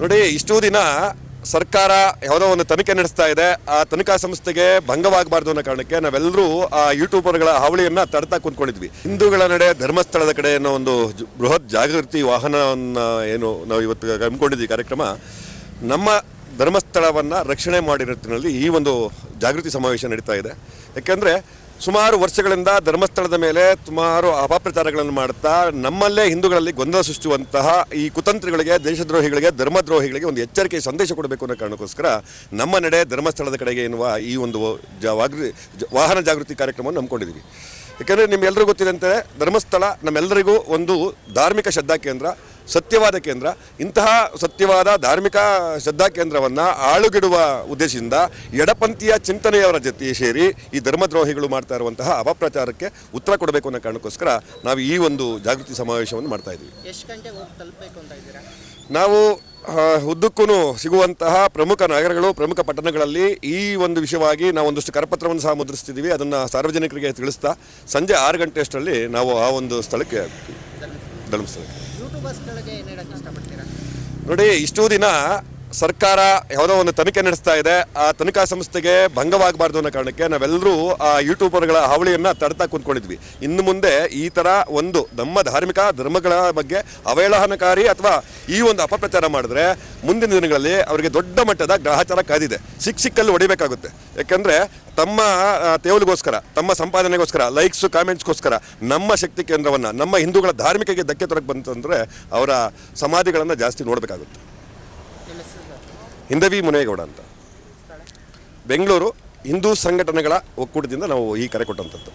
ನೋಡಿ, ಇಷ್ಟೂ ದಿನ ಸರ್ಕಾರ ಯಾವುದೋ ಒಂದು ತನಿಖೆ ನಡೆಸ್ತಾ ಇದೆ. ಆ ತನಿಖಾ ಸಂಸ್ಥೆಗೆ ಭಂಗವಾಗಬಾರ್ದು ಅನ್ನೋ ಕಾರಣಕ್ಕೆ ನಾವೆಲ್ಲರೂ ಆ ಯೂಟ್ಯೂಬರ್ಗಳ ಹಾವಳಿಯನ್ನು ತಡ್ತಾ ಕುಂತ್ಕೊಂಡಿದ್ವಿ. ಹಿಂದೂಗಳ ನಡೆ ಧರ್ಮಸ್ಥಳದ ಕಡೆ ಅನ್ನೋ ಒಂದು ಬೃಹತ್ ಜಾಗೃತಿ ವಾಹನವನ್ನು ಏನು ನಾವು ಇವತ್ತು ಹಮ್ಮಿಕೊಂಡಿದ್ವಿ ಕಾರ್ಯಕ್ರಮ. ನಮ್ಮ ಧರ್ಮಸ್ಥಳವನ್ನು ರಕ್ಷಣೆ ಮಾಡಿರೋ ನಿಟ್ಟಿನಲ್ಲಿ ಈ ಒಂದು ಜಾಗೃತಿ ಸಮಾವೇಶ ನಡೀತಾ ಇದೆ. ಯಾಕೆಂದರೆ ಸುಮಾರು ವರ್ಷಗಳಿಂದ ಧರ್ಮಸ್ಥಳದ ಮೇಲೆ ಸುಮಾರು ಅಪಪ್ರಚಾರಗಳನ್ನು ಮಾಡುತ್ತಾ ನಮ್ಮಲ್ಲೇ ಹಿಂದೂಗಳಲ್ಲಿ ಗೊಂದಲ ಸೃಷ್ಟಿಸುವಂತಹ ಈ ಕುತಂತ್ರಿಗಳಿಗೆ, ದೇಶದ್ರೋಹಿಗಳಿಗೆ, ಧರ್ಮದ್ರೋಹಿಗಳಿಗೆ ಒಂದು ಎಚ್ಚರಿಕೆ ಸಂದೇಶ ಕೊಡಬೇಕು ಅನ್ನೋ ಕಾರಣಕ್ಕೋಸ್ಕರ ನಮ್ಮ ನಡೆ ಧರ್ಮಸ್ಥಳದ ಕಡೆಗೆ ಎನ್ನುವ ಈ ಒಂದು ವಾಹನ ಜಾಗೃತಿ ಕಾರ್ಯಕ್ರಮವನ್ನು ನಂಬ್ಕೊಂಡಿದ್ದೀವಿ. ಯಾಕೆಂದರೆ ನಿಮ್ಗೆಲ್ಲರಿಗೂ ಗೊತ್ತಿದಂತೆ ಧರ್ಮಸ್ಥಳ ನಮ್ಮೆಲ್ಲರಿಗೂ ಒಂದು ಧಾರ್ಮಿಕ ಶ್ರದ್ಧಾ ಕೇಂದ್ರ, ಸತ್ಯವಾದ ಕೇಂದ್ರ. ಇಂತಹ ಸತ್ಯವಾದ ಧಾರ್ಮಿಕ ಶ್ರದ್ಧಾ ಕೇಂದ್ರವನ್ನು ಆಳುಗಿಡುವ ಉದ್ದೇಶದಿಂದ ಎಡಪಂಥೀಯ ಚಿಂತನೆಯವರ ಜೊತೆ ಸೇರಿ ಈ ಧರ್ಮದ್ರೋಹಿಗಳು ಮಾಡ್ತಾ ಇರುವಂತಹ ಅಪಪ್ರಚಾರಕ್ಕೆ ಉತ್ತರ ಕೊಡಬೇಕು ಅನ್ನೋ ಕಾರಣಕ್ಕೋಸ್ಕರ ನಾವು ಈ ಒಂದು ಜಾಗೃತಿ ಸಮಾವೇಶವನ್ನು ಮಾಡ್ತಾ ಇದ್ದೀವಿ. ಎಷ್ಟು ಗಂಟೆಗೆ ಹೋಗಿ ತಲುಪಬೇಕು ಅಂತ ಇದ್ದೀರಾ? ನಾವು ಉದ್ದಕ್ಕೂ ಸಿಗುವಂತಹ ಪ್ರಮುಖ ನಗರಗಳು, ಪ್ರಮುಖ ಪಟ್ಟಣಗಳಲ್ಲಿ ಈ ಒಂದು ವಿಷಯವಾಗಿ ನಾವು ಒಂದಷ್ಟು ಕರಪತ್ರವನ್ನು ಸಹ ಮುದ್ರಿಸ್ತಿದ್ದೀವಿ. ಅದನ್ನು ಸಾರ್ವಜನಿಕರಿಗೆ ತಿಳಿಸ್ತಾ ಸಂಜೆ 6 ಗಂಟೆ ಅಷ್ಟರಲ್ಲಿ ನಾವು ಆ ಒಂದು ಸ್ಥಳಕ್ಕೆ ಧರ್ಮಸ್ಥಳಕ್ಕೆ. ಯೂಟ್ಯೂಬರ್ಸ್ಗಳಿಗೆ ಏನು ಹೇಳಕ್ಕೆ ಇಷ್ಟಪಡ್ತೀರಾ? ನೋಡಿ, ಇಷ್ಟೂ ದಿನ ಸರ್ಕಾರ ಯಾವುದೋ ಒಂದು ತನಿಖೆ ನಡೆಸ್ತಾ ಇದೆ. ಆ ತನಿಖಾ ಸಂಸ್ಥೆಗೆ ಭಂಗವಾಗಬಾರ್ದು ಅನ್ನೋ ಕಾರಣಕ್ಕೆ ನಾವೆಲ್ಲರೂ ಆ ಯೂಟ್ಯೂಬರ್ಗಳ ಹಾವಳಿಯನ್ನು ತಡ್ತಾ ಕುಂತ್ಕೊಂಡಿದ್ವಿ. ಇನ್ನು ಮುಂದೆ ಈ ಥರ ಒಂದು ನಮ್ಮ ಧಾರ್ಮಿಕ ಧರ್ಮಗಳ ಬಗ್ಗೆ ಅವಹೇಳನಕಾರಿ ಅಥವಾ ಈ ಒಂದು ಅಪಪ್ರಚಾರ ಮಾಡಿದ್ರೆ ಮುಂದಿನ ದಿನಗಳಲ್ಲಿ ಅವರಿಗೆ ದೊಡ್ಡ ಮಟ್ಟದ ಗ್ರಹಚಾರ ಕಾದಿದೆ. ಸಿಕ್ಕಲ್ಲಿ ಹೊಡಿಬೇಕಾಗುತ್ತೆ. ಯಾಕೆಂದರೆ ತಮ್ಮ ತೇವಲಿಗೋಸ್ಕರ, ತಮ್ಮ ಸಂಪಾದನೆಗೋಸ್ಕರ, ಲೈಕ್ಸು ಕಾಮೆಂಟ್ಸ್ಗೋಸ್ಕರ ನಮ್ಮ ಶಕ್ತಿ ಕೇಂದ್ರವನ್ನು, ನಮ್ಮ ಹಿಂದೂಗಳ ಧಾರ್ಮಿಕಗೆ ಧಕ್ಕೆ ತರಕ್ಕೆ ಬಂತಂದರೆ ಅವರ ಸಮಾಧಿಗಳನ್ನು ಜಾಸ್ತಿ ನೋಡಬೇಕಾಗುತ್ತೆ. ಹಿಂದವಿ ಮುನೇಗೌಡ ಅಂತ, ಬೆಂಗಳೂರು ಹಿಂದೂ ಸಂಘಟನೆಗಳ ಒಕ್ಕೂಟದಿಂದ ನಾವು ಈ ಕರೆ ಕೊಟ್ಟಂಥದ್ದು.